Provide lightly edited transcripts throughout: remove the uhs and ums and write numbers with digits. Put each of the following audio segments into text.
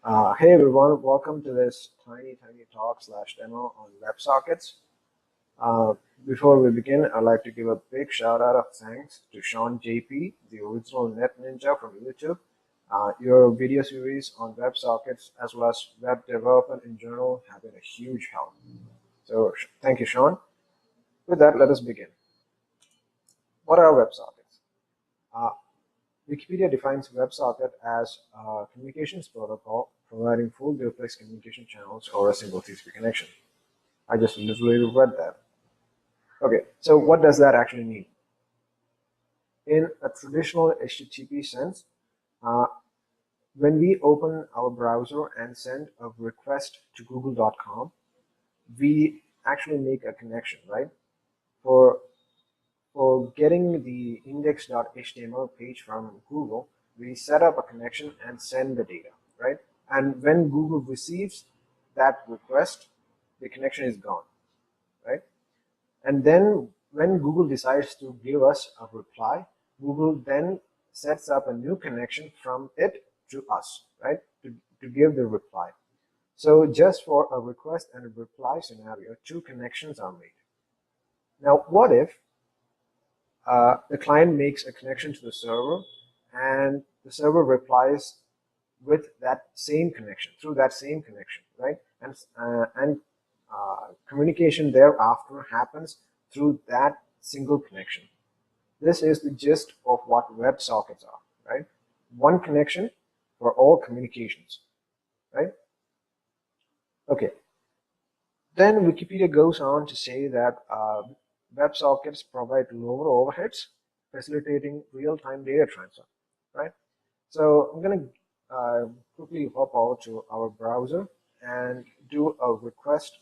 Hey everyone, welcome to this tiny talk slash demo on WebSockets. Uh, Before we begin, I'd like to give a big shout out of thanks to Sean JP, the original Net Ninja from YouTube. Your video series on WebSockets as well as web development in general have been a huge help. So thank you, Sean. With that, let us begin. What are WebSockets? Uh, Wikipedia defines WebSocket as a communications protocol providing full duplex communication channels over a single TCP connection. I just literally read that. Okay, so what does that actually mean? In a traditional HTTP sense, uh, when we open our browser and send a request to google.com, we actually make a connection, right? For getting the index.html page from Google, we set up a connection and send the data, right? And when Google receives that request, the connection is gone, right? And then when Google decides to give us a reply, Google then sets up a new connection from it to us, right? To give the reply. So just for a request and a reply scenario, two connections are made. Now, what if the client makes a connection to the server and the server replies with that same connection, through that same connection, right? And communication thereafter happens through that single connection. This is the gist of what WebSockets are, right? One connection for all communications, right? Okay. Then Wikipedia goes on to say that WebSockets provide lower overheads, facilitating real-time data transfer, right? So I'm going to quickly hop over to our browser and do a request.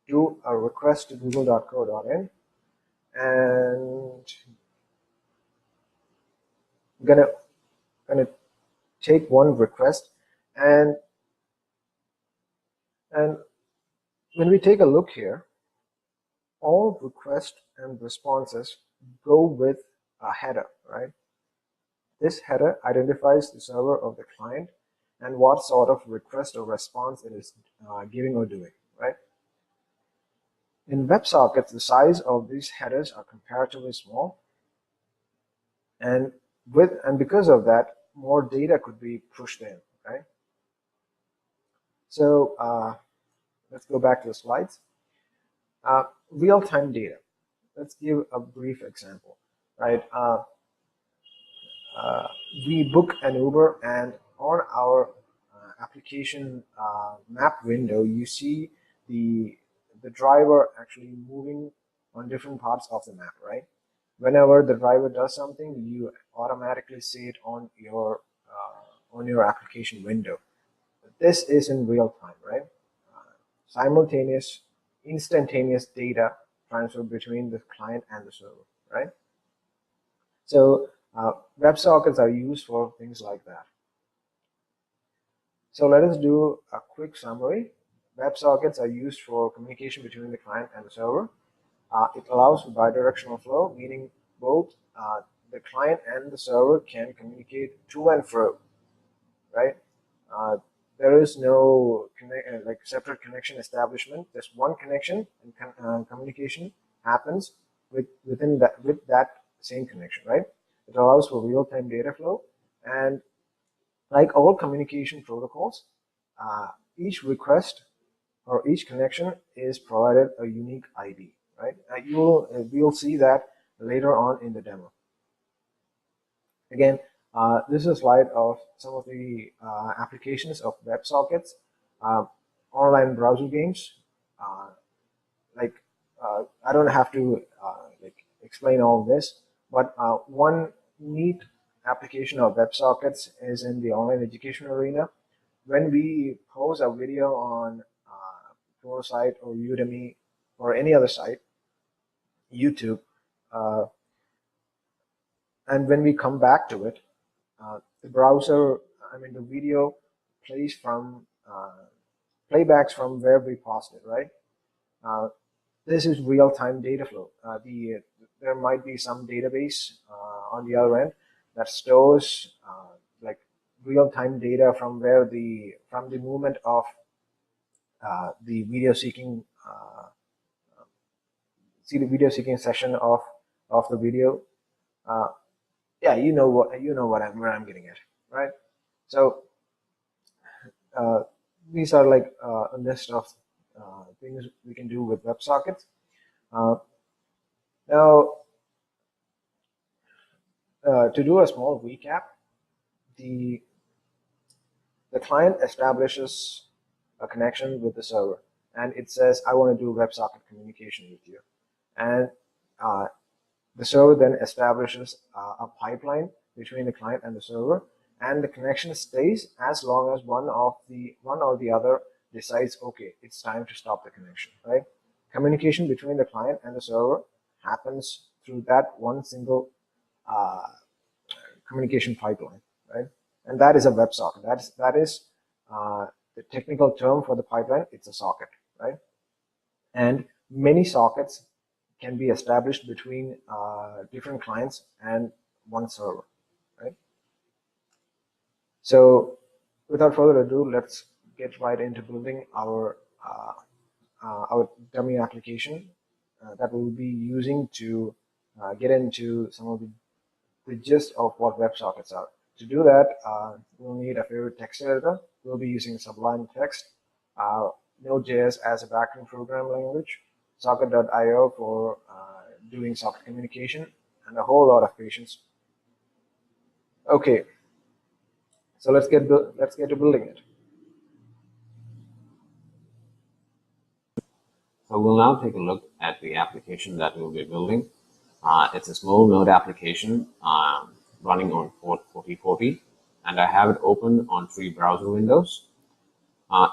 Do a request to google.co.in, and I'm gonna take one request, and when we take a look here, all requests and responses go with a header, right? This header identifies the server of the client and what sort of request or response it is giving or doing, right? In WebSockets, the size of these headers are comparatively small, and because of that, more data could be pushed in, right? So let's go back to the slides. Real-time data. Let's give a brief example, right? We book an Uber, and on our application map window, you see the driver actually moving on different parts of the map, right? Whenever the driver does something, you automatically see it on your application window. This is in real time, right? Simultaneous, instantaneous data transfer between the client and the server, right? So WebSockets are used for things like that. So let us do a quick summary. WebSockets are used for communication between the client and the server. It allows for bidirectional flow, meaning both the client and the server can communicate to and fro, right? There is no like separate connection establishment. There's one connection, and communication happens with that same connection, right? It allows for real-time data flow, and like all communication protocols, each request or each connection is provided a unique ID, right? We'll see that later on in the demo. Again, this is a slide of some of the applications of WebSockets, online browser games. Like I don't have to like explain all this, but one neat application of WebSockets is in the online education arena. When we post a video on your site or Udemy or any other site, YouTube, uh, and when we come back to it, the browser, the video plays from playbacks from where we paused it, right? This is real-time data flow. There might be some database on the other end that stores like real-time data from the movement of the video seeking the video seeking session of the video. Yeah, you know where I'm getting at, right? So these are like a list of things we can do with WebSockets. Now, to do a small recap, the client establishes a connection with the server, and it says, I want to do WebSocket communication with you. And the server then establishes a pipeline between the client and the server, and the connection stays as long as one or the other decides, okay, it's time to stop the connection, right? Communication between the client and the server happens through that one single communication pipeline, right? And that is a WebSocket. That is the technical term for the pipeline. It's a socket, right? And many sockets can be established between different clients and one server, right? So without further ado, let's get right into building our dummy application that we'll be using to get into some of the gist of what WebSockets are. To do that, we'll need a favorite text editor. We'll be using Sublime Text, Node.js as a backend program language, Socket.io for doing socket communication, and a whole lot of patience. Okay, so let's get to building it. So we'll now take a look at the application that we'll be building. It's a small Node application running on port 4040, and I have it open on 3 browser windows.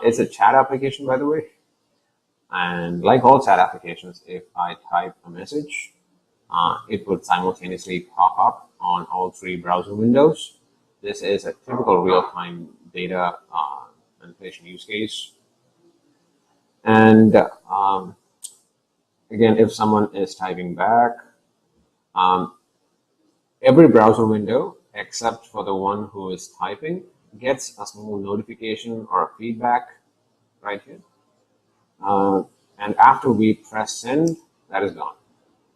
It's a chat application, by the way. And like all chat applications, if I type a message, it would simultaneously pop up on all 3 browser windows. This is a typical real-time data manipulation use case. And again, if someone is typing back, every browser window, except for the one who is typing, gets a small notification or a feedback right here. And after we press send, that is gone,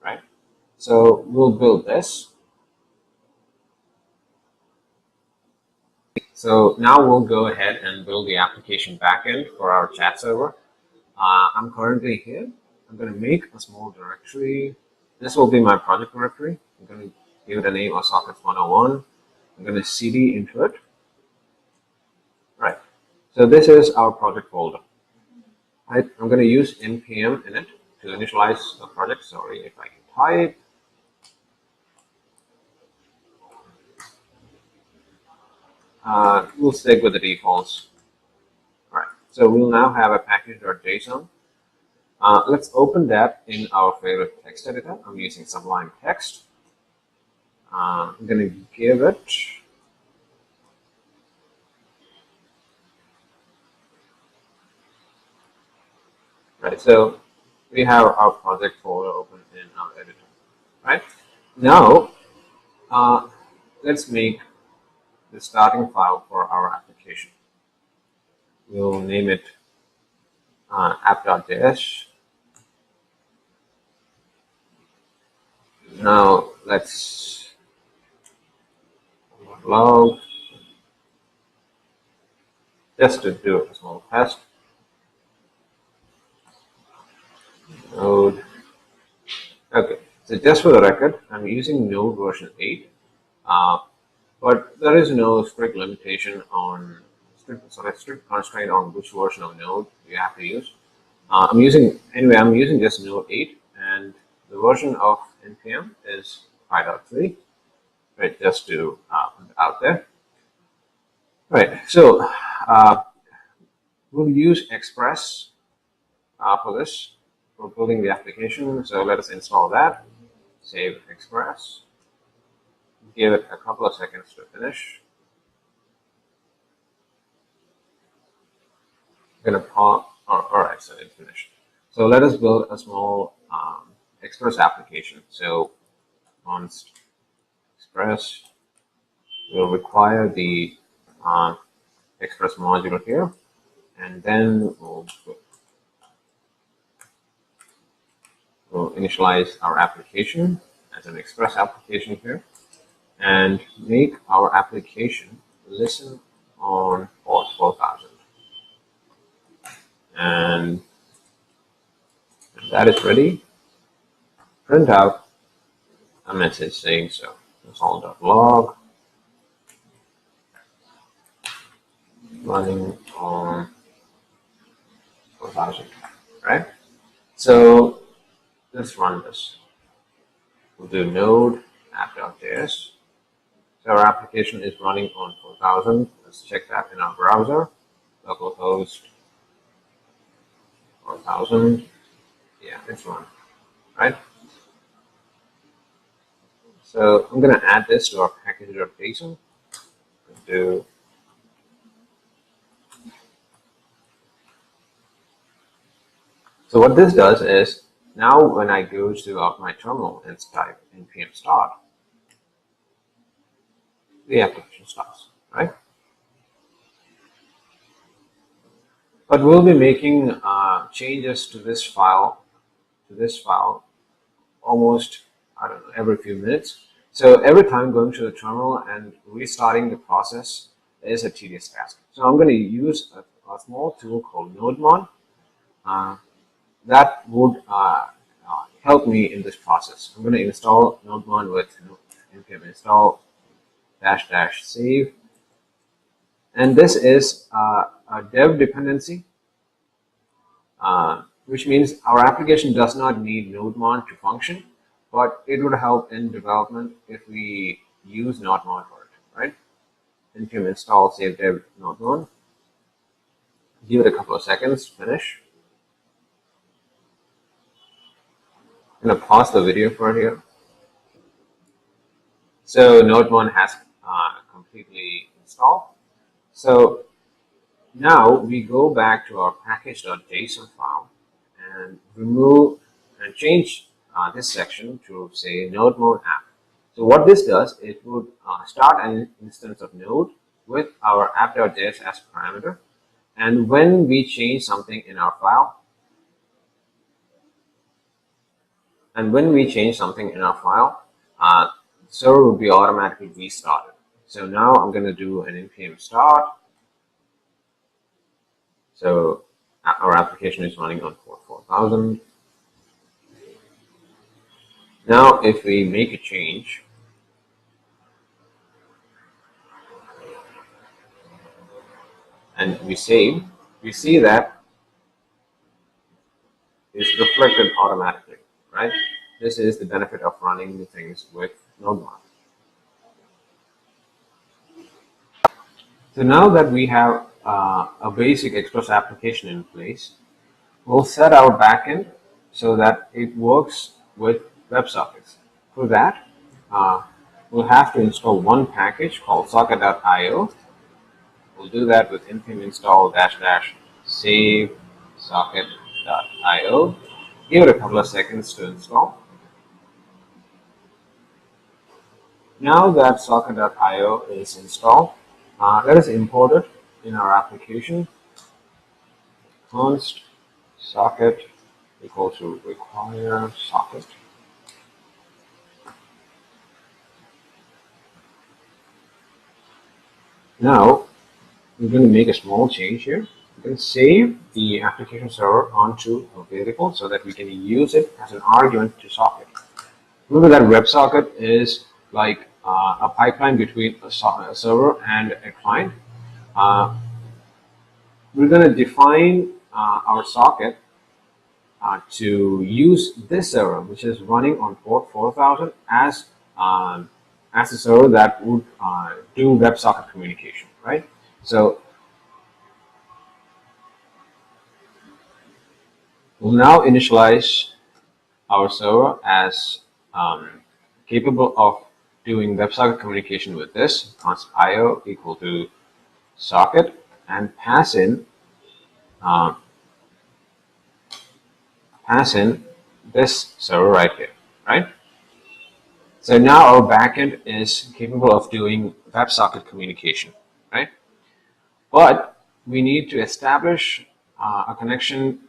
right? So we'll build this. So now we'll go ahead and build the application backend for our chat server. I'm currently here. I'm going to make a small directory. This will be my project directory. I'm going to give it a name of Sockets 101. I'm going to cd into it. Right. So this is our project folder. I'm going to use npm in it to initialize the project. Sorry if I can type. We'll stick with the defaults. All right. So we'll now have a package.json. Let's open that in our favorite text editor. I'm using Sublime Text. I'm going to give it right. So we have our project folder open in our editor. Right now, let's make the starting file for our application. We'll name it app.js. Now let's log just to do a small test. Node. Okay, so just for the record, I'm using Node version 8, but there is no strict limitation on strict constraint on which version of Node you have to use. I'm using just Node 8, and the version of npm is 5.3. Right, just to put it out there. Right, so we'll use Express for this, for building the application. So let us install that. Save Express. Give it a couple of seconds to finish. I'm going to pause. All right, so it's finished. So let us build a small Express application. So const Express will require the Express module here, and then we'll initialize our application as an Express application here, and make our application listen on port 4000. And when that is ready, print out a message saying so. Console.log running on 4000, right? So let's run this. We'll do node app.js. So our application is running on 4000. Let's check that in our browser. Localhost 4000. Yeah, it's run, right? So I'm going to add this to our package.json. Do so what this does is, now when I go to my terminal and type npm start, the application starts, right? But we'll be making changes to this file, almost, I don't know, every few minutes. So every time going to the terminal and restarting the process is a tedious task. So I'm going to use a small tool called NodeMon that would help me in this process. I'm going to install NodeMon with npm install -- save, and this is a dev dependency, which means our application does not need NodeMon to function, but it would help in development if we use NodeMon for it, right? Npm install save dev NodeMon. Give it a couple of seconds, finish. I'm going to pause the video for here. So NodeMon has completely installed. So now we go back to our package.json file and remove and change this section to say node mode app. So what this does, it would start an instance of node with our app.js as parameter. And when we change something in our file, server will be automatically restarted. So now I'm going to do an npm start. So our application is running on port 4000. Now if we make a change, and we save, we see that it's reflected automatically, right? This is the benefit of running the things with NodeMon. So now that we have a basic Express application in place, we'll set our backend so that it works with WebSockets. For that, we'll have to install one package called socket.io. We'll do that with npm install -- save socket.io. Give it a couple of seconds to install. Now that socket.io is installed, let us import it in our application. Const socket equals to require socket. Now we're going to make a small change here. We can save the application server onto a variable so that we can use it as an argument to socket. Remember that WebSocket is like a pipeline between a server and a client. We're going to define our socket to use this server, which is running on port 4000, as a server that would do WebSocket communication, right? So we'll now initialize our server as capable of doing WebSocket communication with this const io equal to socket, and pass in this server right here, right? So now our backend is capable of doing WebSocket communication, right? But we need to establish a connection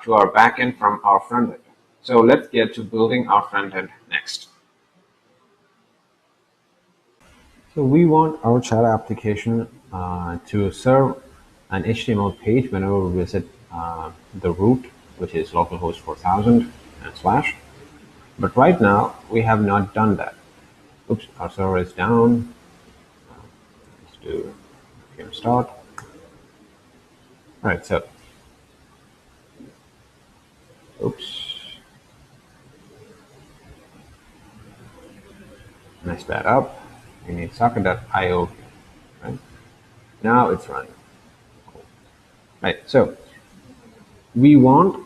to our backend from our front end. So let's get to building our front end next. So we want our chat application to serve an HTML page whenever we visit the root, which is localhost 4000 and slash. But right now, we have not done that. Oops, our server is down. Let's do npm start. All right, so, oops, messed that up. We need socket.io, right? Now it's running. Right, so we want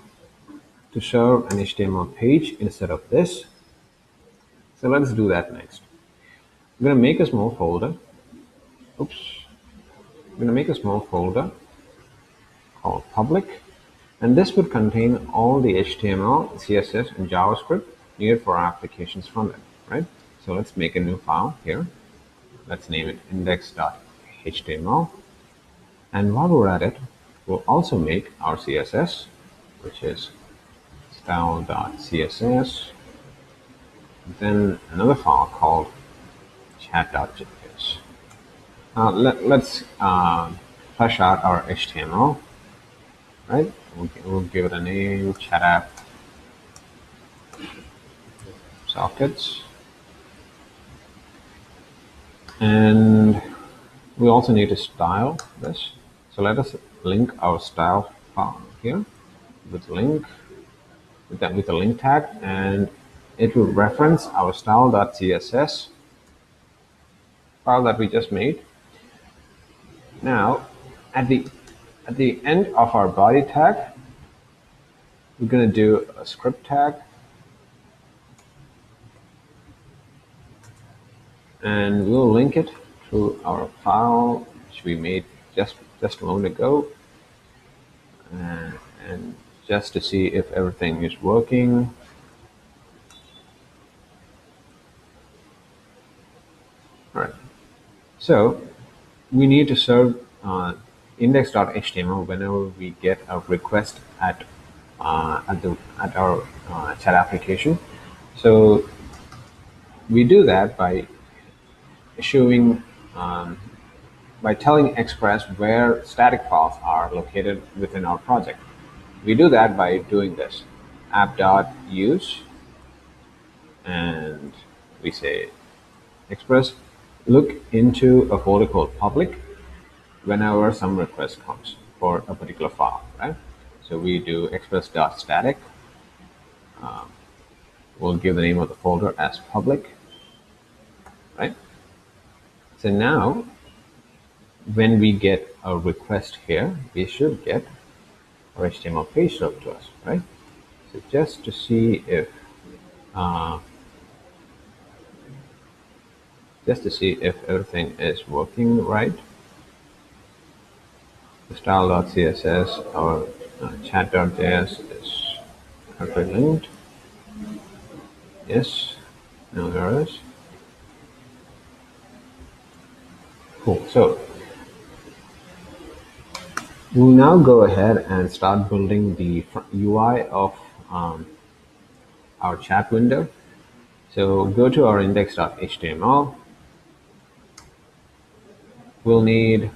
to serve an HTML page instead of this. So let's do that next. I'm going to make a small folder. Oops. I'm going to make a small folder called public. And this would contain all the HTML, CSS, and JavaScript needed for our application's frontend, right? So let's make a new file here. Let's name it index.html. And while we're at it, we'll also make our CSS, which is style.css. Then another file called chat.js. Let's flesh out our HTML, right? We'll give it a name, chat app sockets. And we also need to style this. So let us link our style file here with link, with the link tag, and it will reference our style.css file that we just made. Now, at the end of our body tag, we're going to do a script tag, and we'll link it to our file which we made just a moment ago, and just to see if everything is working. All right. So we need to serve index.html whenever we get a request at our chat application. So we do that by issuing by telling Express where static files are located within our project. We do that by doing this app.use, and we say Express look into a folder called public whenever some request comes for a particular file, right? So we do express.static. We'll give the name of the folder as public, right? So now, when we get a request here, we should get our HTML page served to us, right? So just to see if everything is working right, the style.css or chat.js is correctly linked. Yes, now there is. Cool. So we'll now go ahead and start building the UI of our chat window. So go to our index.html. We'll need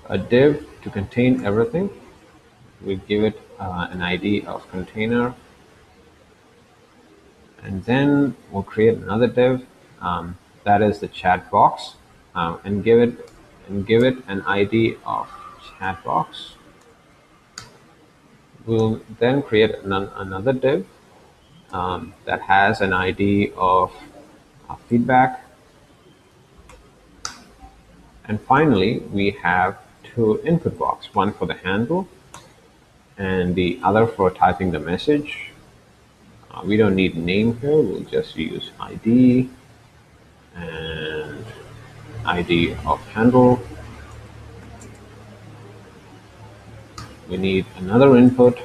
a div to contain everything. We give it an ID of container, and then we'll create another div that is the chat box, and give it an ID of chat box. We'll then create another div that has an ID of feedback. And finally, we have two input box, one for the handle and the other for typing the message. We don't need name here, we'll just use ID and ID of handle. We need another input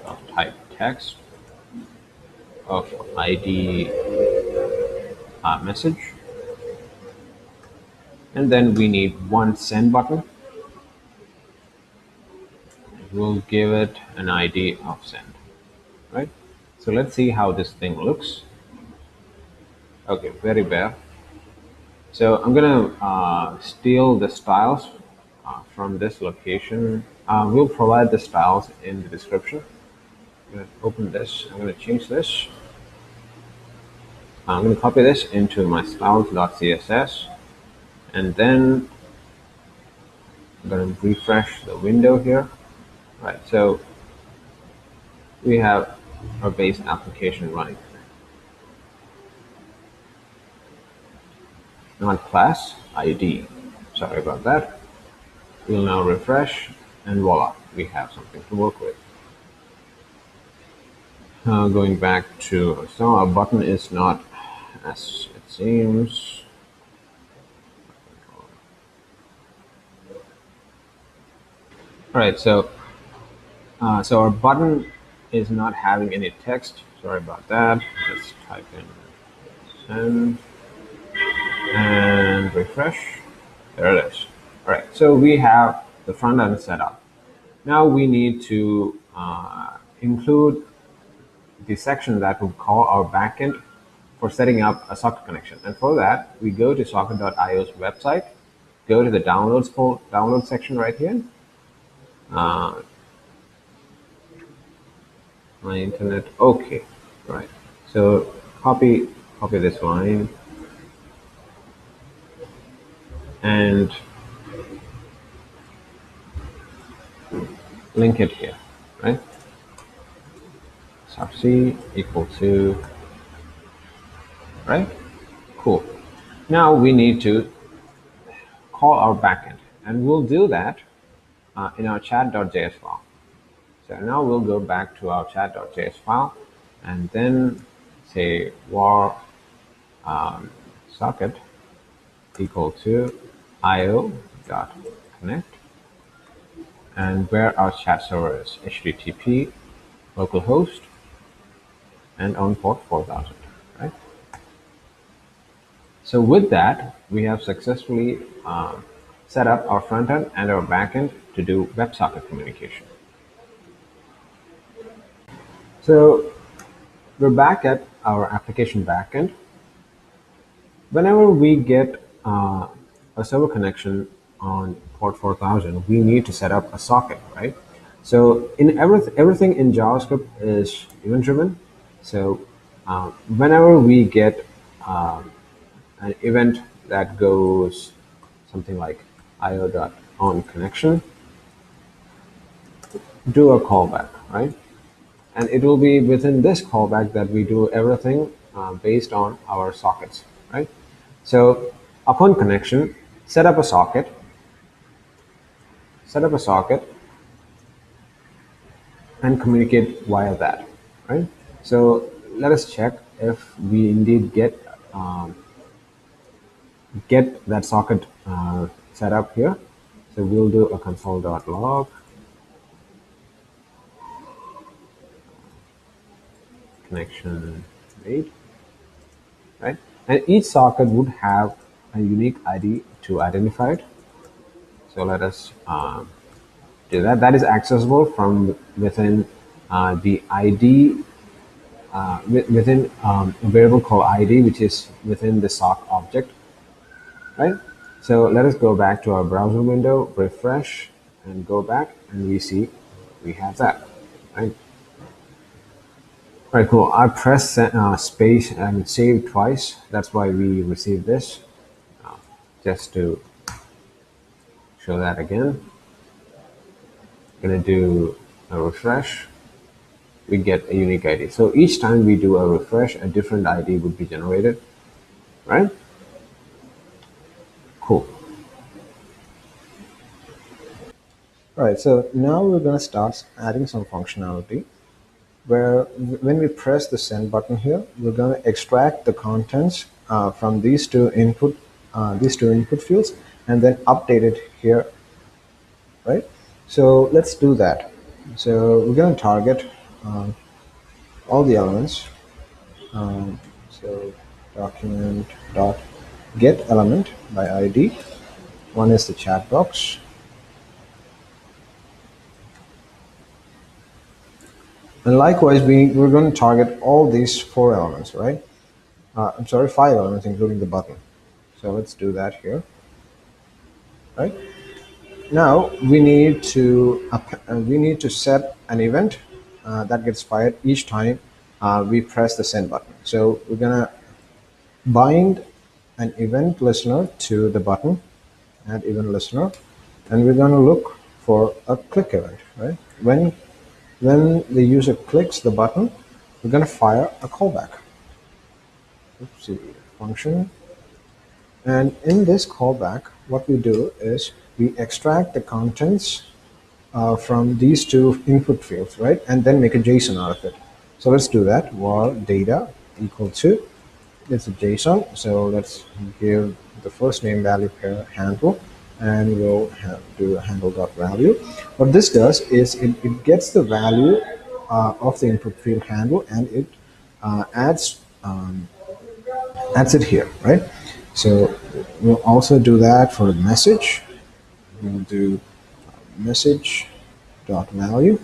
of type text of ID message. And then we need one send button. We'll give it an ID of send, right? So let's see how this thing looks. Okay, very bare. So I'm gonna steal the styles from this location. We'll provide the styles in the description. I'm gonna open this. I'm gonna change this. I'm gonna copy this into my styles.css, and then I'm gonna refresh the window here. Right. So we have our base application running. Not class ID. Sorry about that. We'll now refresh, and voila, we have something to work with. Going back to, so our button is not as it seems. All right, so our button is not having any text. Sorry about that. Let's type in send and refresh. There it is. All right, so we have the front end set up. Now we need to include the section that would call our backend for setting up a socket connection. And for that, we go to socket.io's website, go to the download section right here. My internet, okay, right. So copy this line and link it here, right? Sub C equal to, right? Cool. Now we need to call our backend, and we'll do that in our chat.js file. So now we'll go back to our chat.js file and then say var socket equal to io.connect, and where our chat server is http localhost and on port 4000, right? So with that, we have successfully set up our front end and our backend to do WebSocket communication. So we're back at our application backend. Whenever we get a server connection on port 4000, we need to set up a socket, right? So in everything in JavaScript is event-driven. So whenever we get an event that goes something like io.onConnection, do a callback, right? And it will be within this callback that we do everything based on our sockets, right? So upon connection, set up a socket, and communicate via that, right? So let us check if we indeed get that socket set up here. So we'll do a console.log connection made, right? And each socket would have a unique ID to identify it. So let us do that. That is accessible from within the ID, within a variable called ID, which is within the sock object, right? So let us go back to our browser window, refresh, and go back, and we see we have that, right? All right, cool. I pressed space and save twice. That's why we received this. Just to show that again, I'm gonna do a refresh. We get a unique ID. So each time we do a refresh, a different ID would be generated, right? Cool. All right, so now we're going to start adding some functionality where when we press the send button here, we're going to extract the contents from these two input fields and then update it here, right? So let's do that. So we're going to target all the elements. So document dot get element by ID, One is the chat box. And likewise, we're going to target all these 4 elements, right? I'm sorry, 5 elements, including the button. So let's do that here, right? Now we need to set an event that gets fired each time we press the send button. So we're gonna bind an event listener to the button, add event listener, and we're gonna look for a click event, right? When the user clicks the button, we're gonna fire a callback. Oopsie, function. And in this callback, what we do is we extract the contents from these two input fields, right? And then make a JSON out of it. So let's do that. Var data equal to, it's a JSON. So let's give the first name value pair handle, and we'll do a handle.value. What this does is it gets the value of the input field handle, and it adds it here, right? So we'll also do that for the message. We'll do message dot value,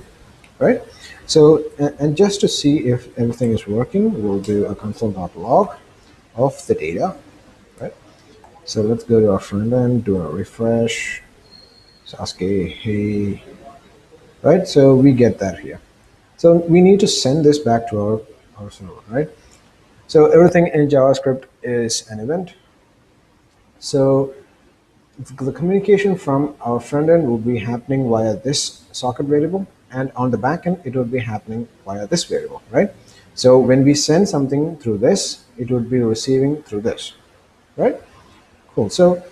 right? So, and just to see if everything is working, we'll do a console.log of the data, right? So let's go to our front end, do a refresh, Sasuke, hey, right? So we get that here. So we need to send this back to our server, right? So everything in JavaScript is an event. So the communication from our front end will be happening via this socket variable, and on the back end it will be happening via this variable, right? So when we send something through this, it would be receiving through this, right? Cool. So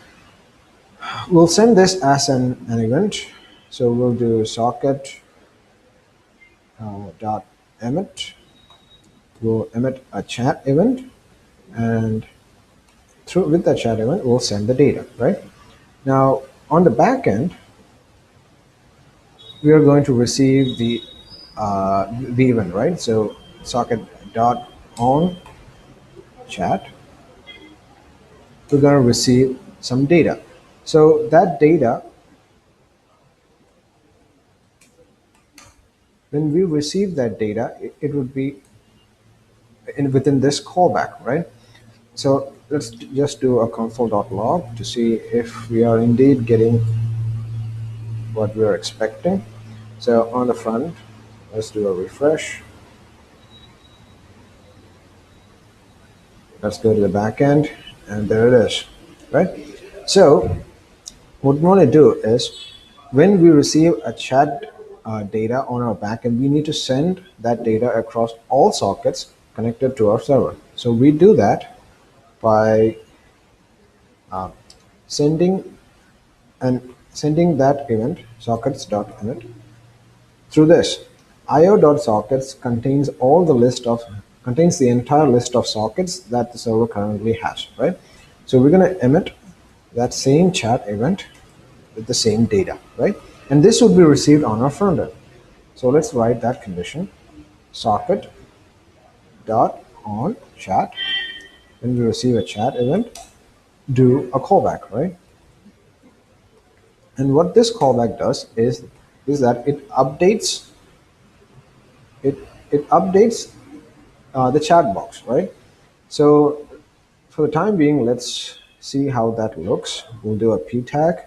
we'll send this as an event. So we'll do socket dot emit. We'll emit a chat event, and through with that chat event we'll send the data, right? Now on the back end, we are going to receive the event, right? So socket dot on chat, we're going to receive some data. So that data, when we receive that data, it would be within this callback, right? So let's just do a console.log to see if we are indeed getting what we are expecting. So on the front, let's do a refresh. Let's go to the back end, and there it is, right? So what we want to do is, when we receive a chat data on our backend, we need to send that data across all sockets connected to our server. So we do that by sending sending that event sockets.emit through this. io.sockets contains the entire list of sockets that the server currently has, right? So we're going to emit that same chat event with the same data, right? And this would be received on our front end. So let's write that condition: socket dot on chat. When we receive a chat event, do a callback, right? And what this callback does is that it it updates the chat box, right? So for the time being, let's see how that looks. We'll do a p tag,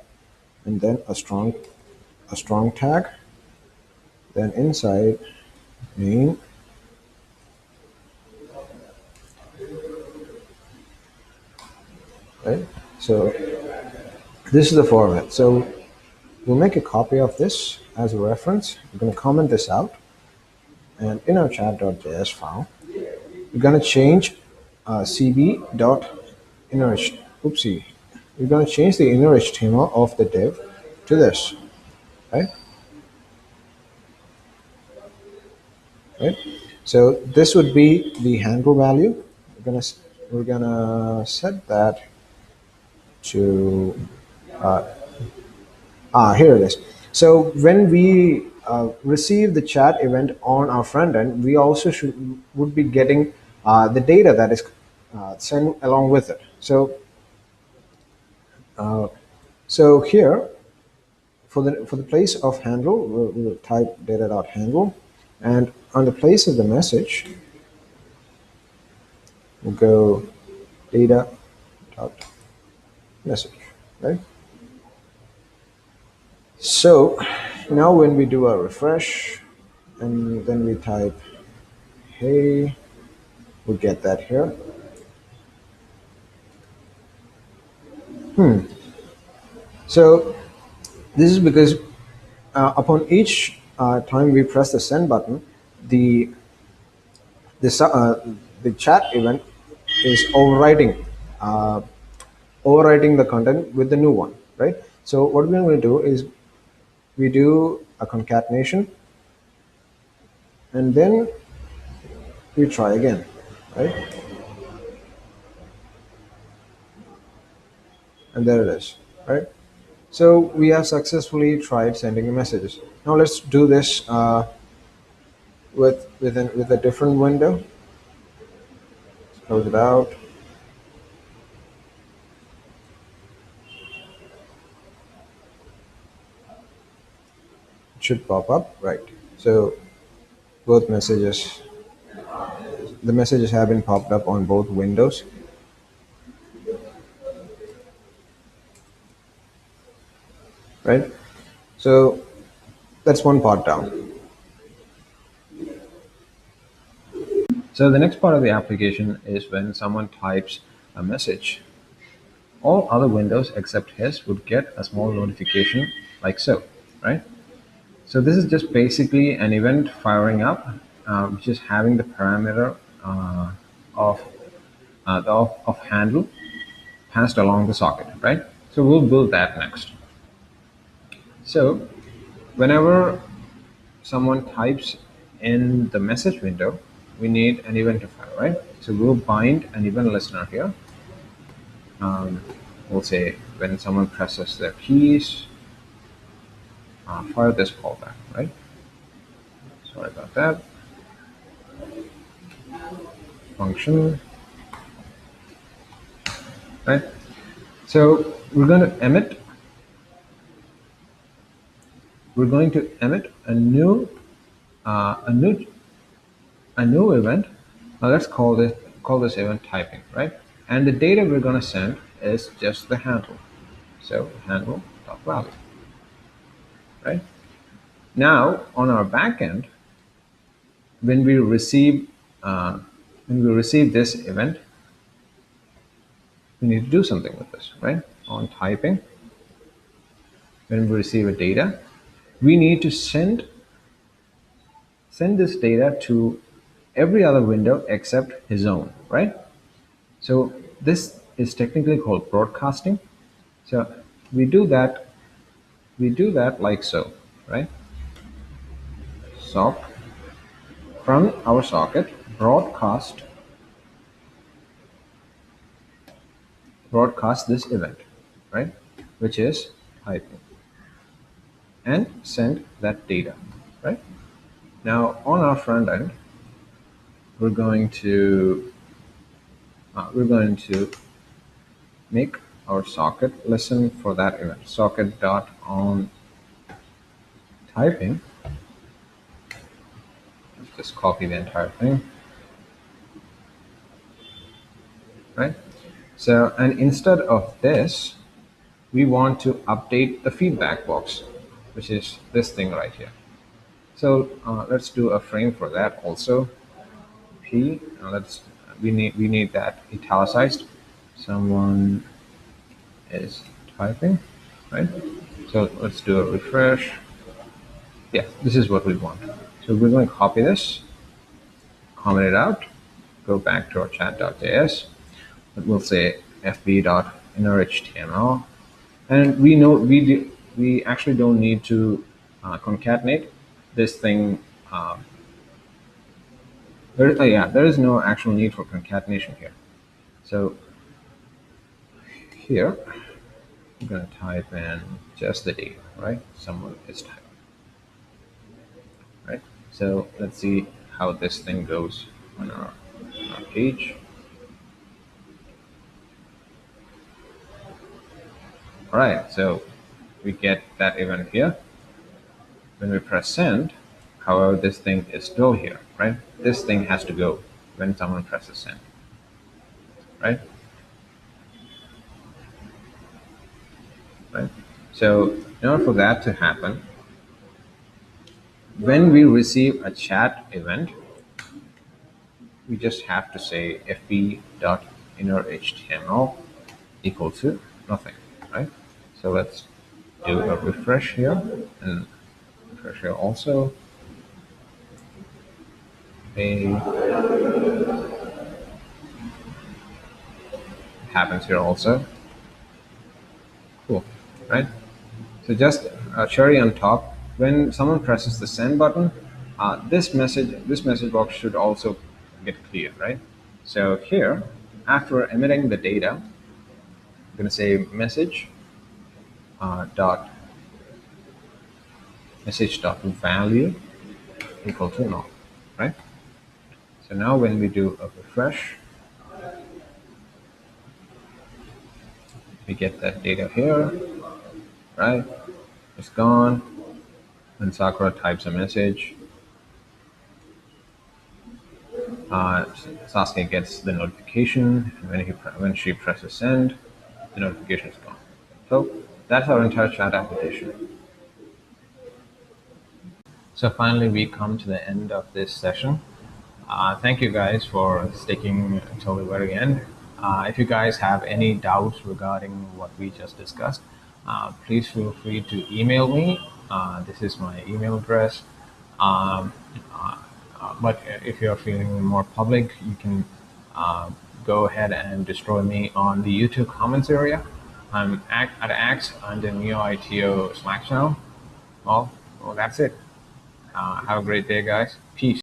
and then a strong tag, then inside main, right? So this is the format. So we'll make a copy of this as a reference. We're going to comment this out, and in our chat.js file, we're going to change cb.inner. Oopsie. We're going to change the inner HTML of the div to this, right? Right. So this would be the handle value. We're gonna set that to here it is. So when we receive the chat event on our front end, we also would be getting the data that is sent along with it. So So here, for the place of handle, we'll type data.handle, and on the place of the message, we'll go data.message, right? So now when we do a refresh, and then we type hey, we'll get that here. So this is because upon each time we press the send button, the the chat event is overwriting the content with the new one, right? So what we're going to do is we do a concatenation, and then we try again, right? And there it is, right? So we have successfully tried sending the messages. Now let's do this with a different window. Let's close it out. It should pop up, right? So both messages, the messages have been popped up on both windows, right? So that's one part down. So the next part of the application is when someone types a message. All other windows except his would get a small notification like so, right? So this is just basically an event firing up, which is having the parameter of of handle passed along the socket, right? So we'll build that next. So whenever someone types in the message window, we need an eventifier, right? So we'll bind an event listener here. We'll say when someone presses their keys, fire this callback, right? Sorry about that. Function, right? So we're going to emit a new uh, a new a new event. Now let's call this event typing, right? And the data we're going to send is just the handle. So handle dot value, right? Now on our backend, when we receive uh, this event, we need to do something with this, right? On typing, when we receive a data, we need to send this data to every other window except his own, right? So this is technically called broadcasting. So we do that like so, right? Soft from our socket broadcast this event, right? Which is typing, and send that data, right? Now on our front end, we're going to make our socket listen for that event. Socket dot on typing. Let's just copy the entire thing, right? So, and instead of this, we want to update the feedback box, which is this thing right here. So let's do a frame for that also. P. Let's we need that italicized. Someone is typing, right? So let's do a refresh. Yeah, this is what we want. So we're going to copy this, comment it out, go back to our chat.js. We'll say fb.innerhtml, and we know we actually don't need to concatenate this thing. There is no actual need for concatenation here. So here I'm going to type in just the data, right? Someone is typing, right? So let's see how this thing goes on our page. All right, so we get that event here. When we press send, however, this thing is still here, right? This thing has to go when someone presses send, right? Right. So in order for that to happen, when we receive a chat event, we just have to say fp.innerHTML equal to nothing, right? So let's do a refresh here and refresh here also. Happens here also. Cool, right? So just a cherry on top. When someone presses the send button, this message box should also get clear, right? So here, after emitting the data, I'm going to say message dot value equal to null, right? So now when we do a refresh, we get that data here, right? It's gone. When Sakura types a message, Sasuke gets the notification. When she presses send, the notification is gone. So that's our entire chat application. So finally, we come to the end of this session. Thank you guys for sticking until the very end. If you guys have any doubts regarding what we just discussed, please feel free to email me. This is my email address. Um, but if you're feeling more public, you can go ahead and destroy me on the YouTube comments area. I'm at Axe on the Neoito Slack channel. Well, that's it. Have a great day, guys. Peace.